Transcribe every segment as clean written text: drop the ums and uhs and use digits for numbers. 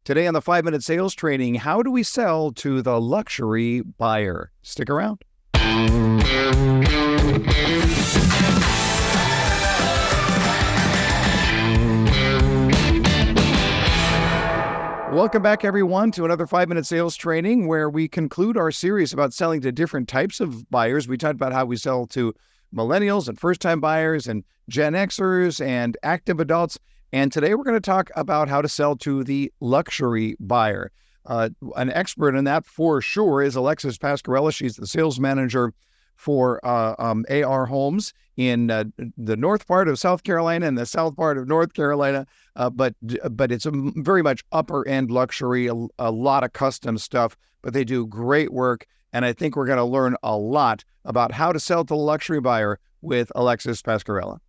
Today on the 5-Minute Sales Training, how do we sell to the luxury buyer? Stick around. Welcome back, everyone, to another 5-Minute Sales Training where we conclude our series about selling to different types of buyers. We talked about how we sell to millennials and first-time buyers and Gen Xers and active adults. And today we're going to talk about how to sell to the luxury buyer. An expert in that for sure is Alexis Pasquarella. She's the sales manager for AR Homes in the north part of South Carolina and the south part of North Carolina. But it's very much upper end luxury, a lot of custom stuff, but they do great work. And I think we're going to learn a lot about how to sell to the luxury buyer with Alexis Pasquarella.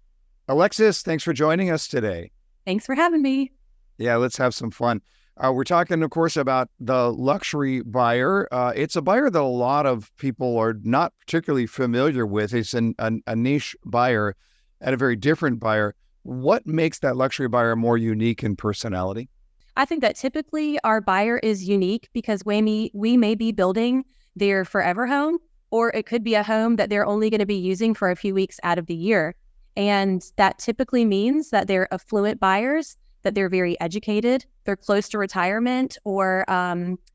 Alexis, thanks for joining us today. Thanks for having me. Yeah, let's have some fun. We're talking, of course, about the luxury buyer. It's a buyer that a lot of people are not particularly familiar with. It's a niche buyer and a very different buyer. What makes that luxury buyer more unique in personality? I think that typically our buyer is unique because we may be building their forever home, or it could be a home that they're only going to be using for a few weeks out of the year. And that typically means that they're affluent buyers, that they're very educated, they're close to retirement or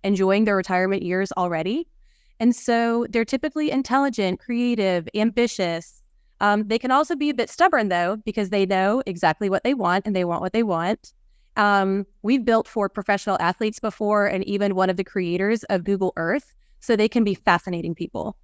enjoying their retirement years already. And so they're typically intelligent, creative, ambitious. They can also be a bit stubborn, though, because they know exactly what they want and they want what they want. We've built for professional athletes before and even one of the creators of Google Earth, so they can be fascinating people.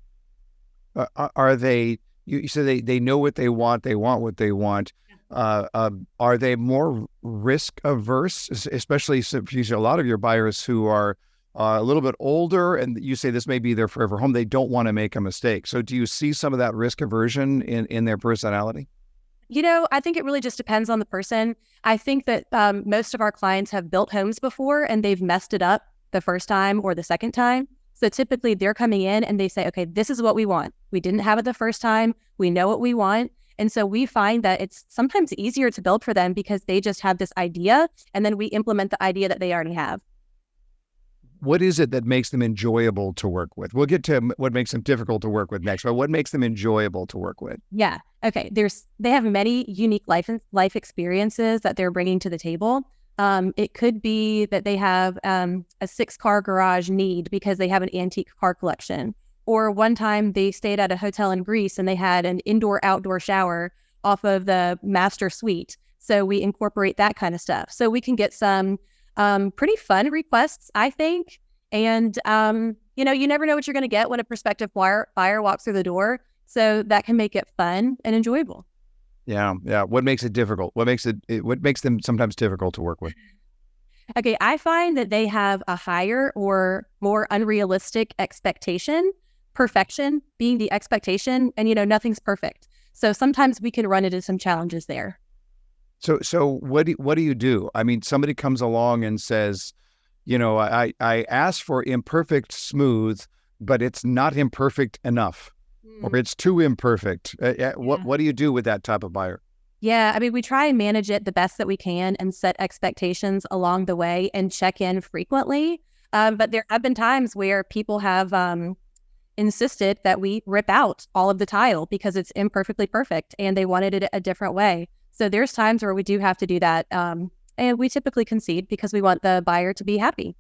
Are they... You say they know what they want what they want. Are they more risk averse, especially since a lot of your buyers who are a little bit older, and you say this may be their forever home, they don't want to make a mistake. So do you see some of that risk aversion in their personality? I think it really just depends on the person. I think that most of our clients have built homes before and they've messed it up the first time or the second time. So typically they're coming in and they say, okay, this is what we want. We didn't have it the first time. We know what we want. And so we find that it's sometimes easier to build for them because they just have this idea and then we implement the idea that they already have. What is it that makes them enjoyable to work with? We'll get to what makes them difficult to work with next, but what makes them enjoyable to work with? Yeah. Okay. They have many unique life experiences that they're bringing to the table. It could be that they have a 6-car garage need because they have an antique car collection. Or one time they stayed at a hotel in Greece and they had an indoor-outdoor shower off of the master suite. So we incorporate that kind of stuff. So we can get some pretty fun requests, I think. And, you never know what you're going to get when a prospective buyer walks through the door. So that can make it fun and enjoyable. Yeah. What makes it difficult? What makes them sometimes difficult to work with? Okay, I find that they have a higher or more unrealistic expectation, perfection being the expectation, and nothing's perfect. So sometimes we can run into some challenges there. So what do you do? I mean, somebody comes along and says, I asked for imperfect smooth, but it's not imperfect enough. Or it's too imperfect. What do you do with that type of buyer? Yeah, I mean, we try and manage it the best that we can and set expectations along the way and check in frequently. But there have been times where people have insisted that we rip out all of the tile because it's imperfectly perfect and they wanted it a different way. So there's times where we do have to do that. And we typically concede because we want the buyer to be happy.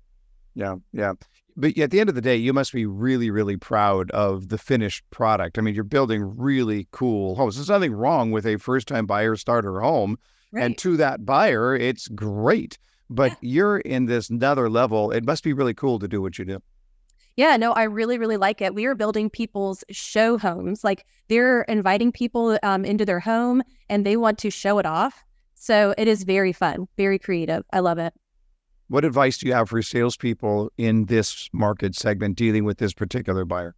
Yeah. But at the end of the day, you must be really, really proud of the finished product. I mean, you're building really cool homes. There's nothing wrong with a first-time buyer starter home. Right. And to that buyer, it's great. But You're in this another level. It must be really cool to do what you do. Yeah, no, I really, really like it. We are building people's show homes. Like they're inviting people into their home and they want to show it off. So it is very fun, very creative. I love it. What advice do you have for salespeople in this market segment dealing with this particular buyer?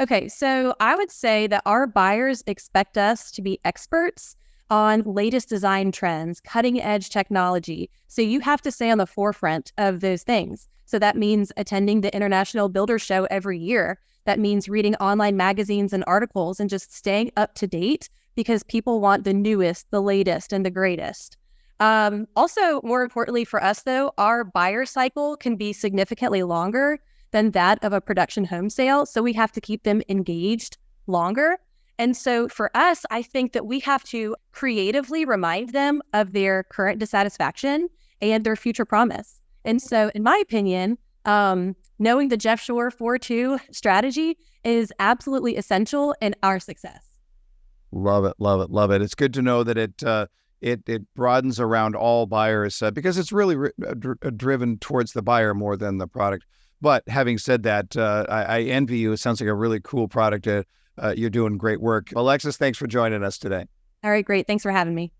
Okay, so I would say that our buyers expect us to be experts on latest design trends, cutting edge technology. So you have to stay on the forefront of those things. So that means attending the International Builder Show every year. That means reading online magazines and articles and just staying up to date because people want the newest, the latest, and the greatest. Also, more importantly for us, though, our buyer cycle can be significantly longer than that of a production home sale. So we have to keep them engaged longer. And so for us, I think that we have to creatively remind them of their current dissatisfaction and their future promise. And so, in my opinion, knowing the Jeff Shore 4-2 strategy is absolutely essential in our success. Love it, love it, love it. It's good to know that it broadens around all buyers because it's really driven towards the buyer more than the product. But having said that, I envy you. It sounds like a really cool product. You're doing great work. Alexis, thanks for joining us today. All right, great. Thanks for having me.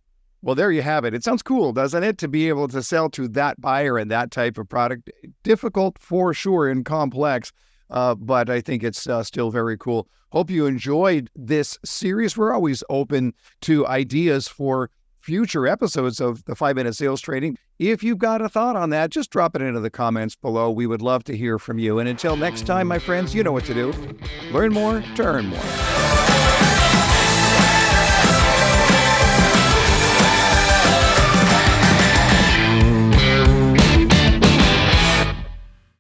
Well, there you have it. It sounds cool, doesn't it? To be able to sell to that buyer and that type of product. Difficult for sure and complex, but I think it's still very cool. Hope you enjoyed this series. We're always open to ideas for future episodes of the 5-Minute Sales Training. If you've got a thought on that, just drop it into the comments below. We would love to hear from you. And until next time, my friends, you know what to do. Learn more to earn more.